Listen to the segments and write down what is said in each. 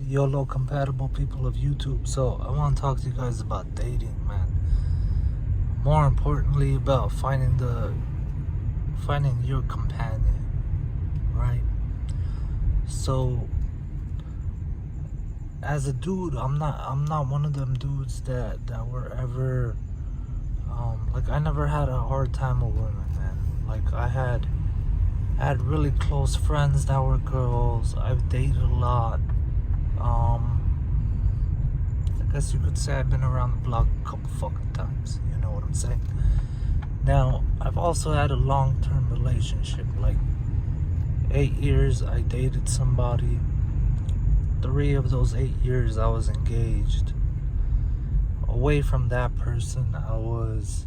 YOLO compatible people of YouTube. So I want to talk to you guys about dating, man. More importantly, about finding your companion, right? So as a dude, I'm not one of them dudes that were ever like, I never had a hard time with women, man. Like, I had really close friends that were girls. I've dated a lot. I guess you could say I've been around the block a couple fucking times. You know what I'm saying? Now, I've also had a long-term relationship. Like, 8 years I dated somebody. 3 of those 8 years I was engaged. Away from that person, I was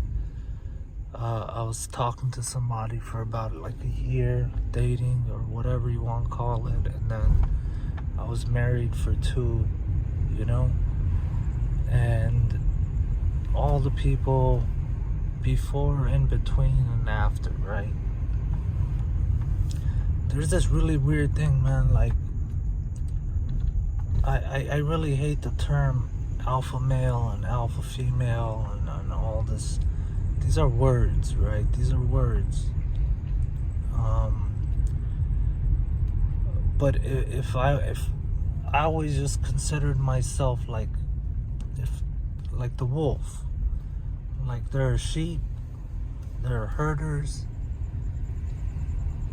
talking to somebody for about like a year, dating or whatever you want to call it, and then I was married for 2, you know? And all the people before, in between, and after, right? There's this really weird thing, man. Like, I really hate the term alpha male and alpha female and all this. These are words, right? These are words. But if I always just considered myself like the wolf. Like, there are sheep, there are herders,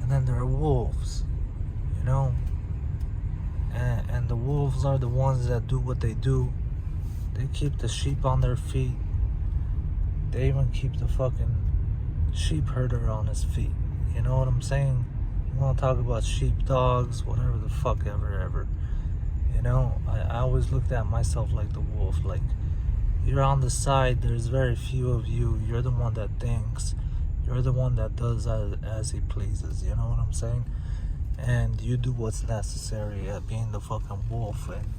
and then there are wolves, you know? And the wolves are the ones that do what they do. They keep the sheep on their feet. They even keep the fucking sheep herder on his feet. You know what I'm saying? You want to talk about sheepdogs, whatever the fuck ever. You know, I always looked at myself like the wolf. Like, you're on the side, there's very few of you. You're the one that thinks. You're the one that does as he pleases. You know what I'm saying? And you do what's necessary at being the fucking wolf. And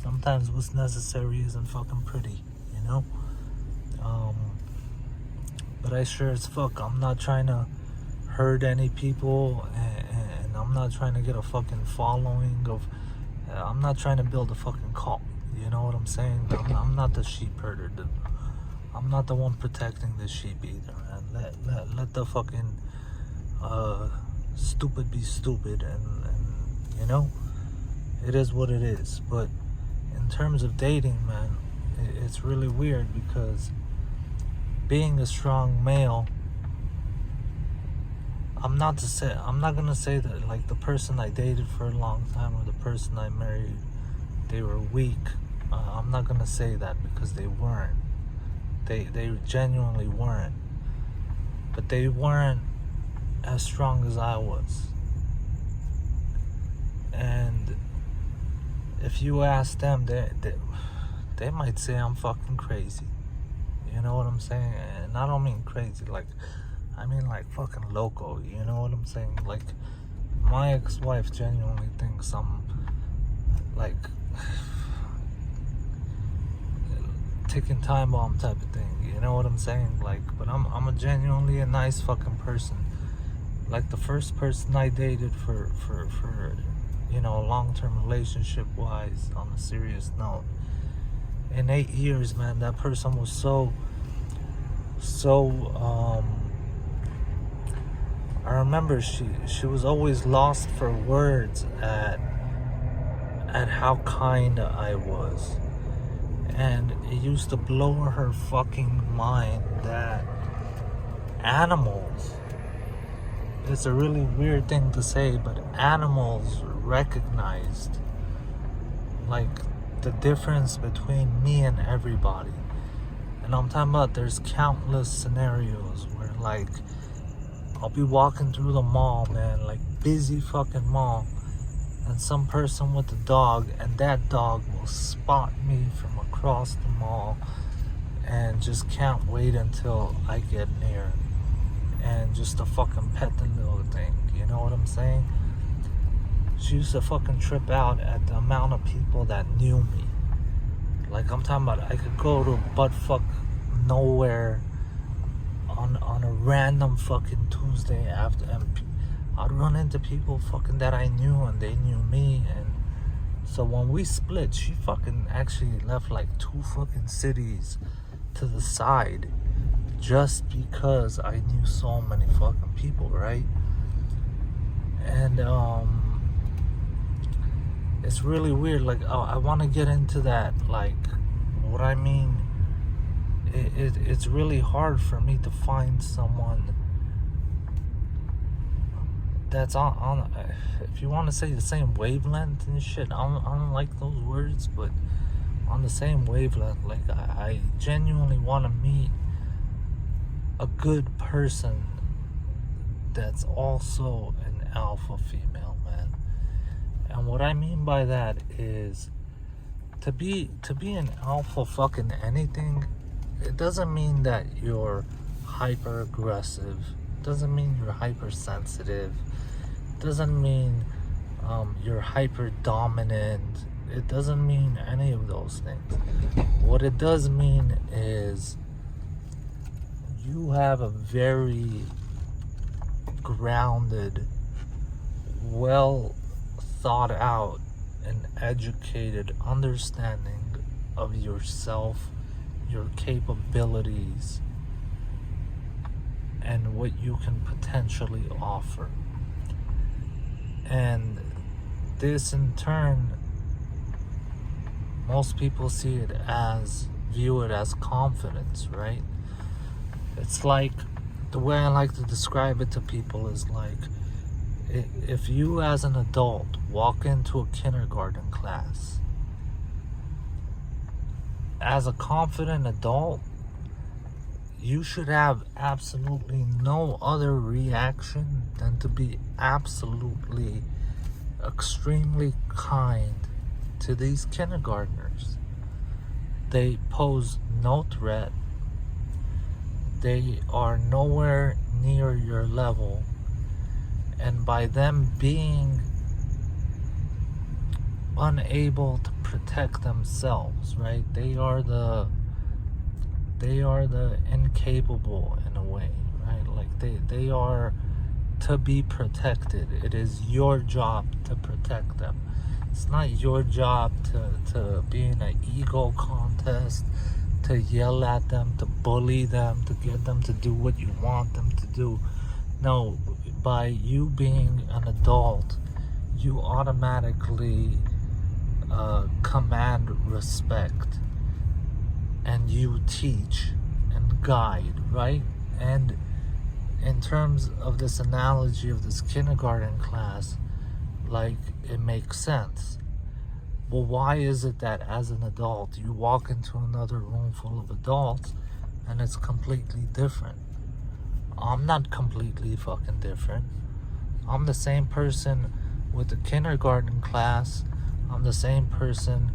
sometimes what's necessary isn't fucking pretty, you know? But I sure as fuck, I'm not trying to hurt any people, and I'm not trying to get a fucking following of, I'm not trying to build a fucking cult, you know what I'm saying? I'm not the sheep herder, I'm not the one protecting the sheep either, man. Let the fucking stupid be stupid, and you know, it is what it is. But in terms of dating, man, it's really weird, because being a strong male, I'm not gonna say that like the person I dated for a long time or the person I married, they were weak. I'm not gonna say that, because they weren't. They genuinely weren't. But they weren't as strong as I was. And if you ask them, they might say I'm fucking crazy. You know what I'm saying? And I don't mean crazy, like, I mean like fucking loco. You know what I'm saying? Like, my ex-wife genuinely thinks I'm like ticking time bomb type of thing. You know what I'm saying? Like, but I'm a genuinely a nice fucking person. Like, the first person I dated for you know, long-term relationship wise, on a serious note, in 8 years, man, that person was so I remember she was always lost for words at how kind I was. And it used to blow her fucking mind that animals, it's a really weird thing to say, but animals recognized like the difference between me and everybody. And I'm talking about, there's countless scenarios where, like, I'll be walking through the mall, man, like busy fucking mall, and some person with a dog, and that dog will spot me from across the mall and just can't wait until I get near, and just to fucking pet the little thing. You know what I'm saying? She used to fucking trip out at the amount of people that knew me. Like, I'm talking about, I could go to buttfuck nowhere on a random fucking Tuesday after, and I'd run into people fucking that I knew, and they knew me, and So when we split, she fucking actually left like 2 fucking cities to the side just because I knew so many fucking people, right? And it's really weird. Like, I want to get into that. Like, what I mean, it's really hard for me to find someone that's on if you want to say the same wavelength and shit. I don't like those words, but on the same wavelength. Like, I genuinely want to meet a good person that's also an alpha female, man. And what I mean by that is to be an alpha fucking anything, it doesn't mean that you're hyper aggressive. It doesn't mean you're hypersensitive. It doesn't mean you're hyper dominant. It doesn't mean any of those things. What it does mean is you have a very grounded, well thought out and educated understanding of yourself, your capabilities, and what you can potentially offer. And this in turn, most people view it as confidence, right? It's like, the way I like to describe it to people is like, if you as an adult walk into a kindergarten class, as a confident adult, you should have absolutely no other reaction than to be absolutely extremely kind to these kindergartners. They pose no threat. They are nowhere near your level. And by them being unable to protect themselves, right? They are the incapable in a way, right? Like they are to be protected. It is your job to protect them. It's not your job to be in an ego contest, to yell at them, to bully them, to get them to do what you want them to do. No, by you being an adult, you automatically command respect, and you teach and guide, right? And in terms of this analogy of this kindergarten class, like, it makes sense. Well, why is it that as an adult you walk into another room full of adults and it's completely different? I'm not completely fucking different. I'm the same person with the kindergarten class. I'm the same person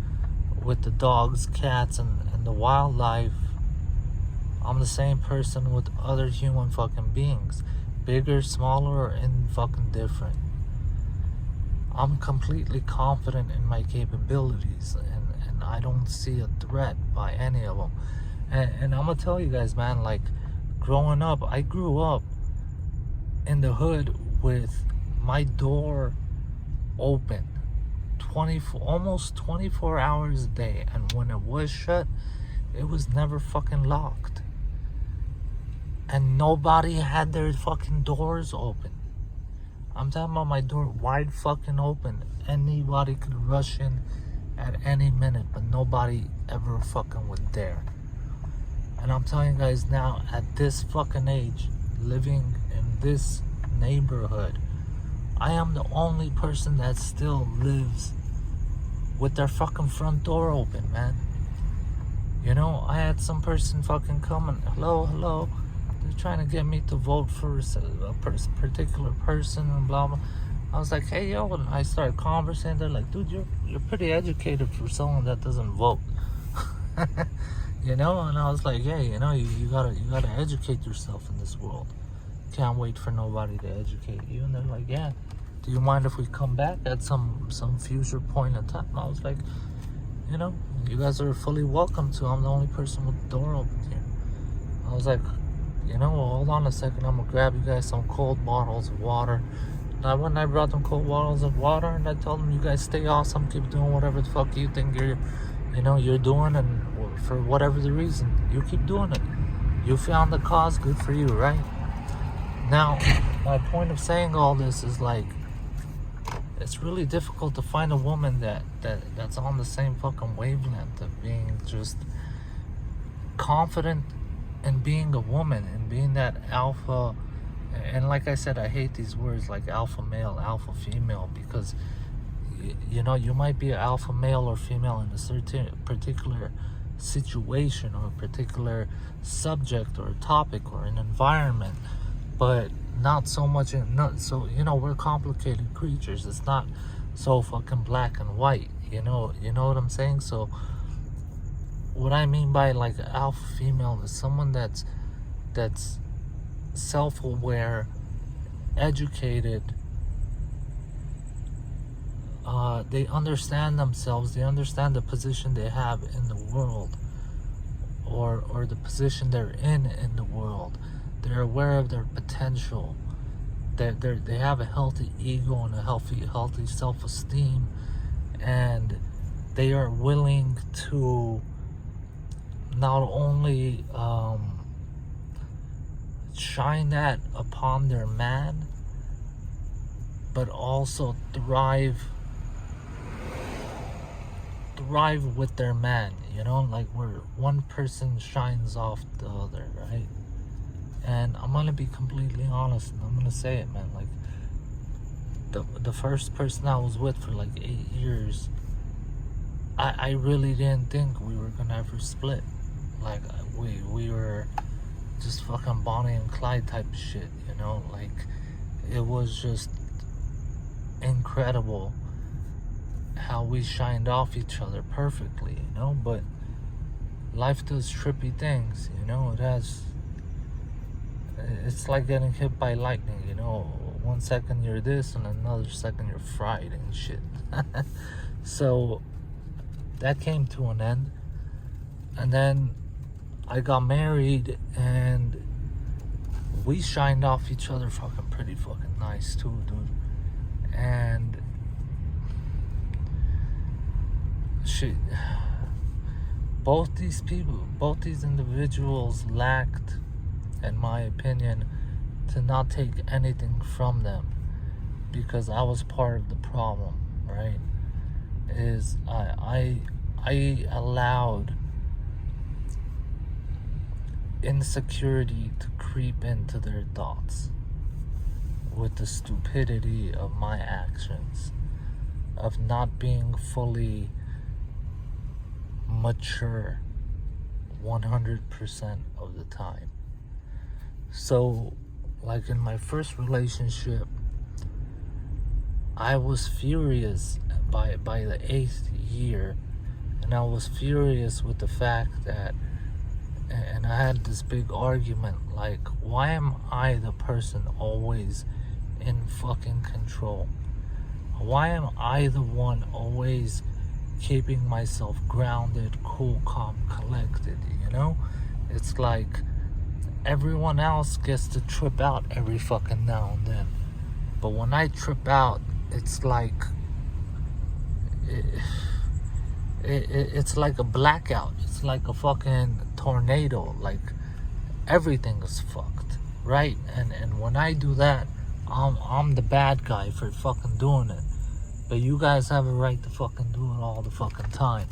with the dogs, cats, and the wildlife. I'm the same person with other human fucking beings. Bigger, smaller, or indifferent. I'm completely confident in my capabilities, and I don't see a threat by any of them. And I'm gonna tell you guys, man, like, growing up, I grew up in the hood with my door open almost 24 hours a day, and when it was shut, it was never fucking locked. And nobody had their fucking doors open. I'm talking about my door wide fucking open. Anybody could rush in at any minute, but nobody ever fucking would dare. And I'm telling you guys now, at this fucking age, living in this neighborhood, I am the only person that still lives with their fucking front door open, man. You know, I had some person fucking come and, hello, they're trying to get me to vote for a particular person and blah, blah. I was like, hey, yo, and I started conversing. They're like, dude, you're pretty educated for someone that doesn't vote. You know, and I was like, yeah, you know, you gotta educate yourself in this world. Can't wait for nobody to educate you. And they're like, yeah, do you mind if we come back at some future point in time? And I was like, you know, you guys are fully welcome to. I'm the only person with the door open here. I was like, you know, well, hold on a second. I'm gonna grab you guys some cold bottles of water. when I brought them cold bottles of water and I told them, you guys stay awesome, keep doing whatever the fuck you think you're doing, and for whatever the reason, you keep doing it. You found the cause, good for you, right? Now, my point of saying all this is like, it's really difficult to find a woman that's on the same fucking wavelength of being just confident in being a woman and being that alpha. And like I said, I hate these words like alpha male, alpha female, because you know, you might be an alpha male or female in a certain particular situation or a particular subject or topic or an environment, but not so much so, you know, we're complicated creatures. It's not so fucking black and white, you know what I'm saying? So what I mean by like alpha female is someone that's self-aware, educated, they understand themselves, they understand the position they have in the world, or the position they're in the world. They're aware of their potential. They have a healthy ego and a healthy self-esteem, and they are willing to not only shine that upon their man, but also thrive with their man, you know, like where one person shines off the other, right? And I'm gonna be completely honest, and I'm gonna say it, man. Like the first person I was with for like 8 years, I really didn't think we were gonna ever split. Like we were just fucking Bonnie and Clyde type of shit, you know. Like it was just incredible how we shined off each other perfectly, you know. But life does trippy things, you know. It's like getting hit by lightning, you know. 1 second you're this and another second you're fried and shit. So that came to an end, and then I got married and we shined off each other fucking pretty fucking nice too, dude. And shit, both these individuals lacked, in my opinion, to not take anything from them, because I was part of the problem, right? Is I allowed insecurity to creep into their thoughts with the stupidity of my actions, of not being fully mature 100% of the time. So, like in my first relationship, I was furious by the 8th year, and I was furious with the fact that, and I had this big argument, like, why am I the person always in fucking control? Why am I the one always keeping myself grounded, cool, calm, collected, you know? It's like everyone else gets to trip out every fucking now and then. But when I trip out, it's like it's like a blackout. It's like a fucking tornado. Like everything is fucked, right? And when I do that, I'm the bad guy for fucking doing it. But you guys have a right to fucking do it all the fucking time.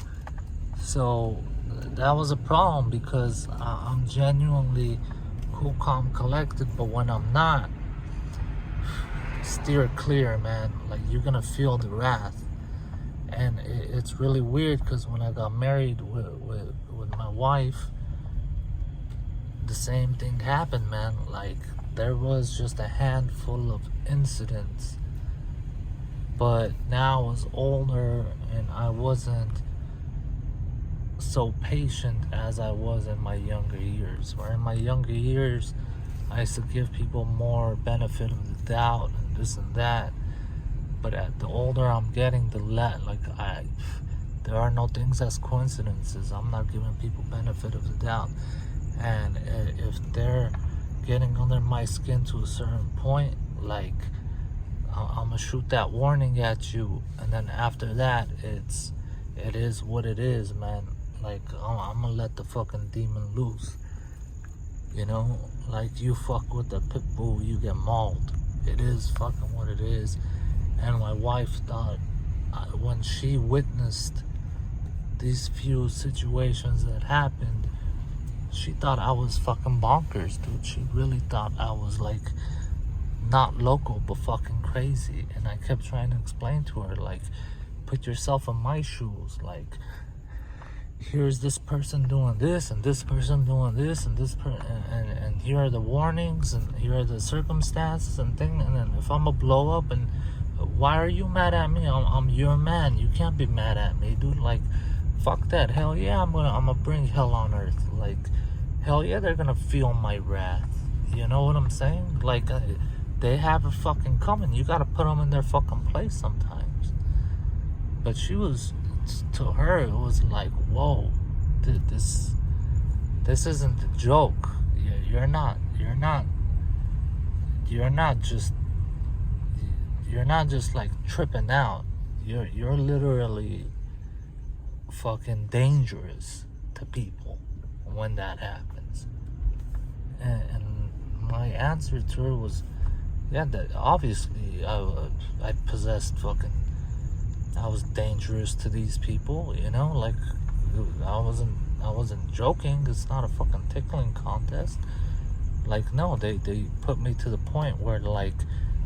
So that was a problem, because I'm genuinely cool, calm, collected, but when I'm not, steer clear, man. Like, you're gonna feel the wrath. And it's really weird, because when I got married with my wife, the same thing happened, man. Like, there was just a handful of incidents, but now I was older and I wasn't so patient as I was in my younger years. Where in my younger years, I used to give people more benefit of the doubt and this and that. But at the older I'm getting, there are no things as coincidences. I'm not giving people benefit of the doubt. And if they're getting under my skin to a certain point, like, I'm gonna shoot that warning at you, and then after that, it is what it is, man. Like, I'm gonna let the fucking demon loose. You know, like, you fuck with the pit bull, you get mauled. It is fucking what it is. And my wife thought, when she witnessed these few situations that happened, she thought I was fucking bonkers, dude. She really thought I was like not local but fucking crazy. And I kept trying to explain to her, like, put yourself in my shoes. Like, here's this person doing this, and this person doing this, and and here are the warnings, and here are the circumstances and things. And then if I'm a blow up, and why are you mad at me? I'm your man. You can't be mad at me, dude. Like, fuck that. Hell yeah, I'm gonna bring hell on earth. Like, hell yeah, they're gonna feel my wrath. You know what I'm saying? Like, they have it fucking coming. You gotta put them in their fucking place sometimes. But she was, to her, it was like, whoa, this isn't a joke. You're not just like tripping out. You're literally fucking dangerous to people when that happens. And my answer to her was, yeah, that obviously I possessed fucking, I was dangerous to these people, you know, like, I wasn't joking. It's not a fucking tickling contest. Like, no, they put me to the point where, like,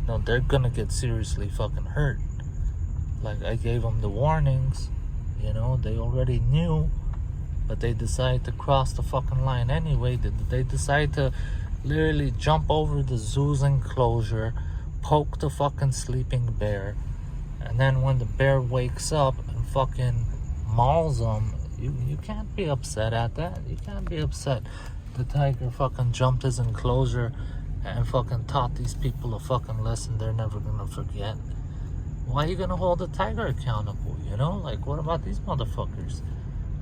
no, they're gonna get seriously fucking hurt. Like, I gave them the warnings, you know, they already knew, but they decided to cross the fucking line anyway. They decided to literally jump over the zoo's enclosure, poke the fucking sleeping bear, and then when the bear wakes up and fucking mauls them, you can't be upset at that. You can't be upset the tiger fucking jumped his enclosure and fucking taught these people a fucking lesson they're never gonna forget. Why are you gonna hold the tiger accountable, you know? Like, what about these motherfuckers?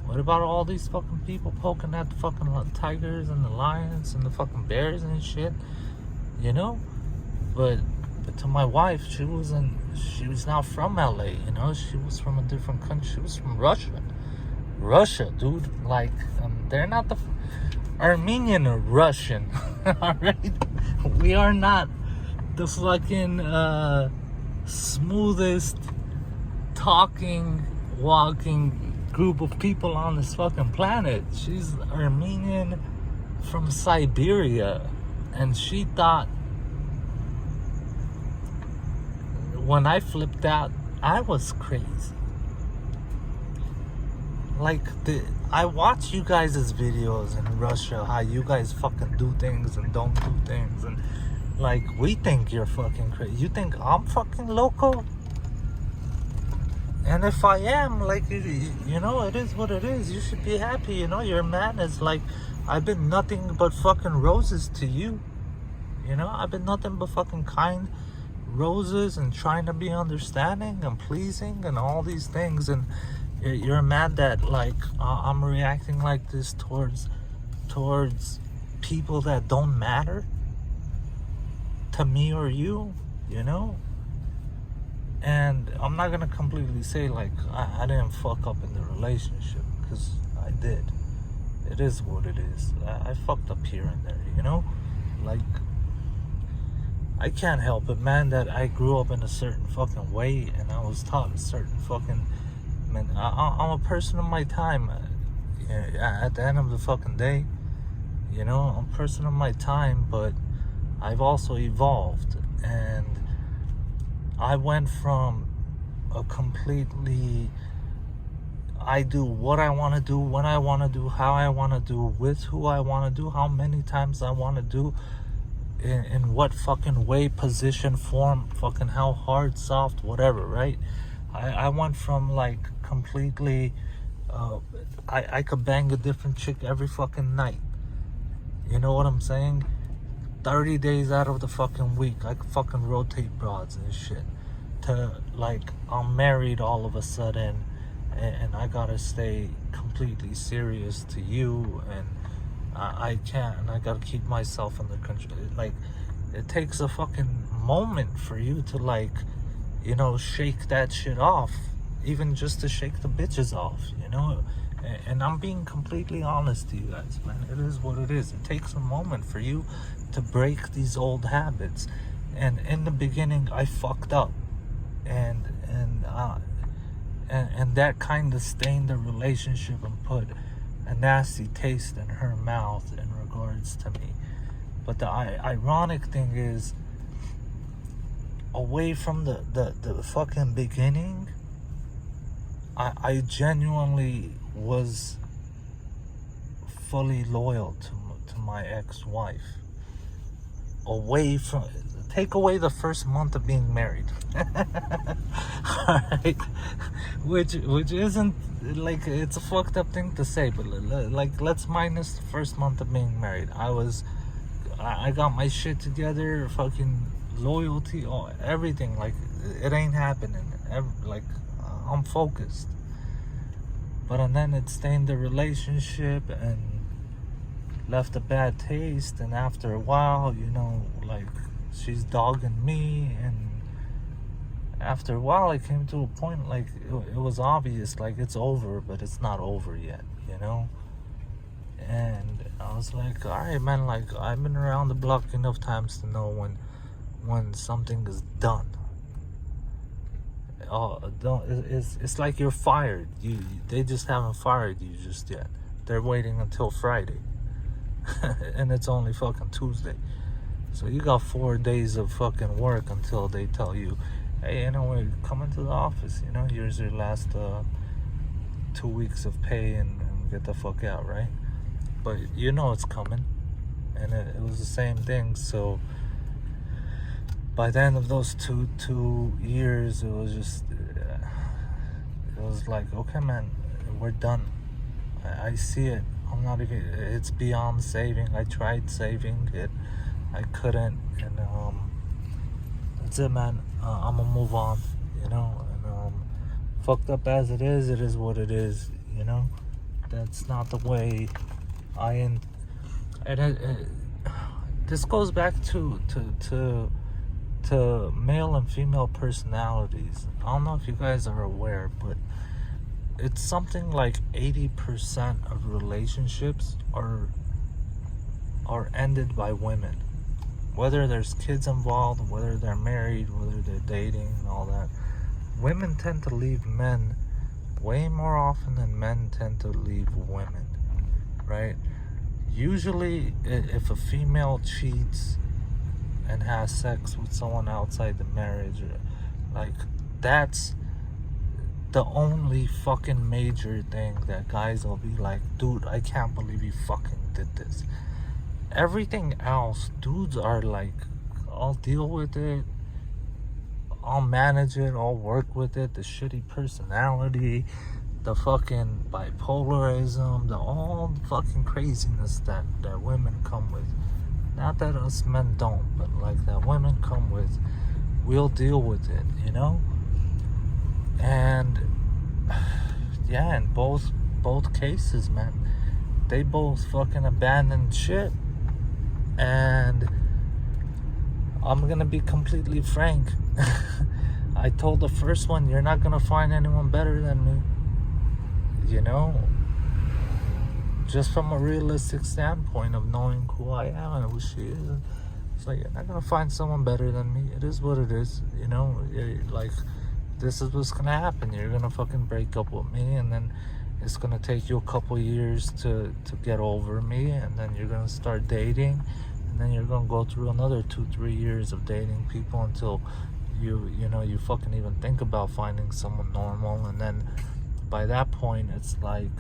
What about all these fucking people poking at the fucking tigers and the lions and the fucking bears and shit? You know? But to my wife, she was not from LA, you know? She was from a different country. She was from Russia, dude. Like, they're not the Armenian or Russian. Alright? We are not the fucking smoothest talking, walking group of people on this fucking planet. She's Armenian from Siberia, and she thought when I flipped out, I was crazy. Like, I watch you guys' videos in Russia, how you guys fucking do things and don't do things, and like, we think you're fucking crazy. You think I'm fucking loco? And if I am, like, you know, it is what it is. You should be happy, you know. Your man is like, I've been nothing but fucking roses to you. You know, I've been nothing but fucking kind roses and trying to be understanding and pleasing and all these things. And you're mad that, like, I'm reacting like this towards people that don't matter to me or you, you know? And I'm not gonna completely say, like, I didn't fuck up in the relationship, because I did. It is what it is. I fucked up here and there, you know? Like, I can't help it, man, that I grew up in a certain fucking way, and I was taught a certain fucking... Man, I'm a person of my time. At the end of the fucking day, you know, I'm a person of my time, but I've also evolved, and I went from a completely, I do what I want to do, when I want to do, how I want to do, with who I want to do, how many times I want to do, in what fucking way, position, form, fucking how hard, soft, whatever, right? I went from, like, completely, I could bang a different chick every fucking night. You know what I'm saying? 30 days out of the fucking week, I could fucking rotate broads and shit. To, like, I'm married all of a sudden, and I gotta stay completely serious to you, and I can't, and I gotta keep myself in the country. Like, it takes a fucking moment for you to, like, you know, shake that shit off, even just to shake the bitches off, you know. And I'm being completely honest to you guys, man. It is what it is. It takes a moment for you to break these old habits. And in the beginning, I fucked up, and that kind of stained the relationship and put a nasty taste in her mouth in regards to me. But the ironic thing is, away from the fucking beginning, I genuinely was fully loyal to my ex-wife. Take away the first month of being married. Alright? Which isn't, like, it's a fucked up thing to say, but like, let's minus the first month of being married. I got my shit together, fucking loyalty, everything. Like, it ain't happening. I'm focused. And then it stained the relationship and left a bad taste. And after a while, you know, like, she's dogging me. And after a while, it came to a point, like, it was obvious, like, it's over, but it's not over yet, you know? And I was like, all right, man, like, I've been around the block enough times to know when something is done. It's like you're fired. They just haven't fired you just yet. They're waiting until Friday. And it's only fucking Tuesday. So you got 4 days of fucking work until they tell you, hey, you know, we're coming to the office, you know, here's your last 2 weeks of pay and get the fuck out, right? But you know it's coming. And it was the same thing. So by the end of those two years, it was just, it was like, okay, man, we're done. I see it. I'm not even, it's beyond saving. I tried saving it. I couldn't. And that's it, man. I'm gonna move on, you know. And fucked up as it is what it is, you know. That's not the way this goes back to male and female personalities. I don't know if you guys are aware, but it's something like 80% of relationships are ended by women. Whether there's kids involved, whether they're married, whether they're dating and all that. Women tend to leave men way more often than men tend to leave women, right? Usually, if a female cheats and has sex with someone outside the marriage, like, that's the only fucking major thing that guys will be like, dude, I can't believe you fucking did this. Everything else, dudes are like, I'll deal with it, I'll manage it, I'll work with it, the shitty personality, the fucking bipolarism, all the fucking craziness that women come with. Not that us men don't, but like that women come with, we'll deal with it, you know? And yeah, in both cases, man, they both fucking abandoned shit. And I'm gonna be completely frank. I told the first one, you're not gonna find anyone better than me, you know? Just from a realistic standpoint of knowing who I am and who she is. It's like, you're not gonna find someone better than me. It is what it is, you know? Like, this is what's gonna happen. You're gonna fucking break up with me, and then it's gonna take you a couple years to get over me, and then you're gonna start dating, and then you're gonna go through another 2-3 years of dating people until you know, you fucking even think about finding someone normal. And then by that point, it's like,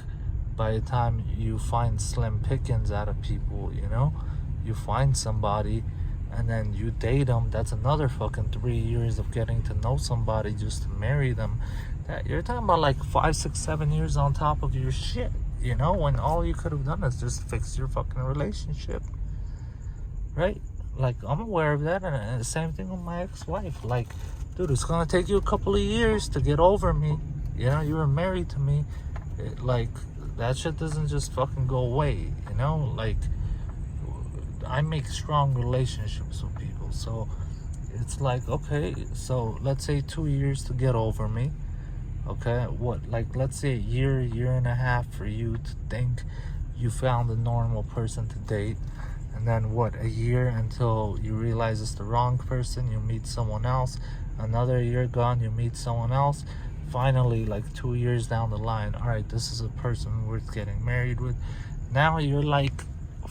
by the time you find slim pickings out of people, you know, you find somebody and then you date them, that's another fucking 3 years of getting to know somebody just to marry them. That you're talking about like 5, 6, 7 years on top of your shit, you know, when all you could have done is just fix your fucking relationship, right? Like, I'm aware of that. And the same thing with my ex-wife. Like, dude, it's gonna take you a couple of years to get over me. You know, you were married to me. Like, that shit doesn't just fucking go away, you know? Like, I make strong relationships with people. So It's like, okay, so let's say 2 years to get over me. Okay, what, like, let's say a year and a half for you to think you found a normal person to date. And then what, a year until you realize it's the wrong person, you meet someone else. Another year gone, you meet someone else. Finally, like 2 years down the line, all right, this is a person worth getting married with. Now you're like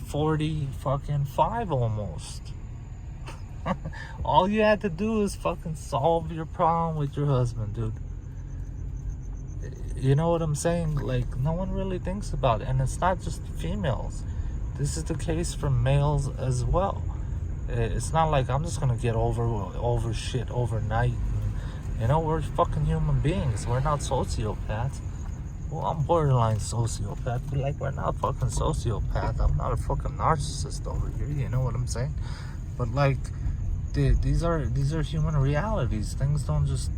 40 fucking 5 almost. All you had to do is fucking solve your problem with your husband, dude. You know what I'm saying? Like, no one really thinks about it. And it's not just females. This is the case for males as well. It's not like I'm just gonna get over shit overnight. And, you know, we're fucking human beings. We're not sociopaths. Well, I'm borderline sociopath, but like, we're not fucking sociopath. I'm not a fucking narcissist over here. You know what I'm saying? But like, these are human realities. Things don't just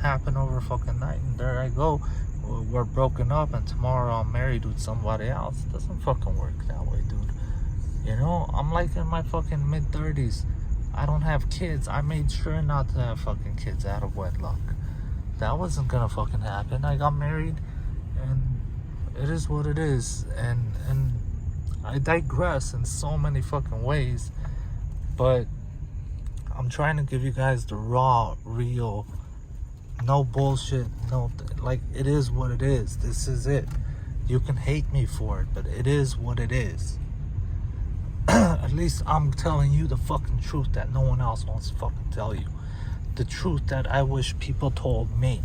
happen over fucking night. And there I go. We're broken up, and tomorrow I'm married with somebody else. It doesn't fucking work that way, dude. You know, I'm like in my fucking mid-30s. I don't have kids. I made sure not to have fucking kids out of wedlock. That wasn't gonna fucking happen. I got married, and it is what it is. And I digress in so many fucking ways, but I'm trying to give you guys the raw, real, no bullshit, like, it is what it is. This is it. You can hate me for it, but it is what it is. At least I'm telling you the fucking truth that no one else wants to fucking tell you. The truth that I wish people told me.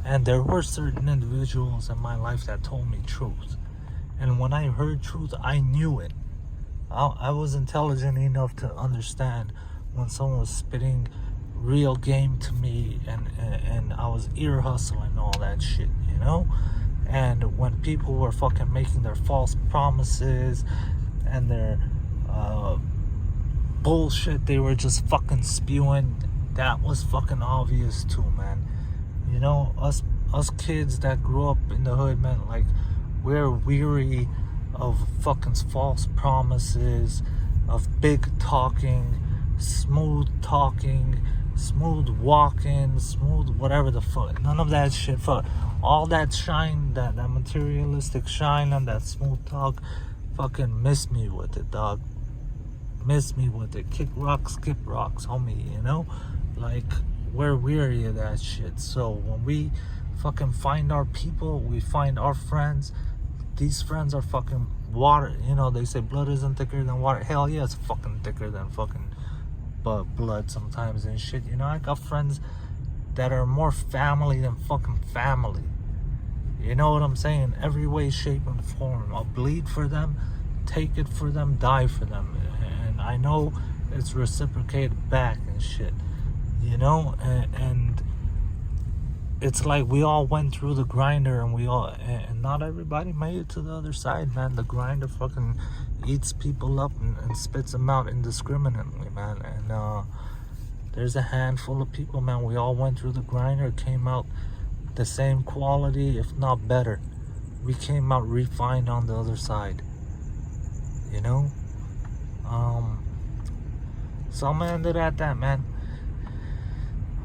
And there were certain individuals in my life that told me truth. And when I heard truth, I knew it. I was intelligent enough to understand when someone was spitting real game to me, and I was ear hustling all that shit, you know? And when people were fucking making their false promises and their bullshit they were just fucking spewing, that was fucking obvious too, man. You know, us kids that grew up in the hood, man, like, we're weary of fucking false promises, of big talking, smooth walking, smooth whatever the fuck. None of that shit. Fuck all that shine, that materialistic shine and that smooth talk. Fucking miss me with it, dog. Miss me with it. Kick rocks, skip rocks, homie. You know, like, we're weary of that shit. So when we fucking find our people, we find our friends. These friends are fucking water. You know, they say blood isn't thicker than water. Hell yeah, it's fucking thicker than fucking blood sometimes and shit. You know, I got friends that are more family than fucking family. You know what I'm saying? Every way, shape, and form. I'll bleed for them, take it for them, die for them. And I know it's reciprocated back and shit. You know? And it's like we all went through the grinder, and not everybody made it to the other side, man. The grinder fucking eats people up and spits them out indiscriminately, man. And there's a handful of people, man. We all went through the grinder, came out the same quality, if not better. We came out refined on the other side, you know? So I'm gonna end it at that, man.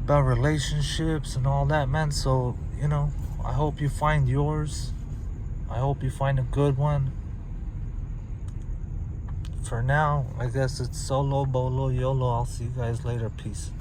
About relationships and all that, man. So, you know, I hope you find yours. I hope you find a good one. For now, I guess it's solo, bolo, YOLO. I'll see you guys later. Peace.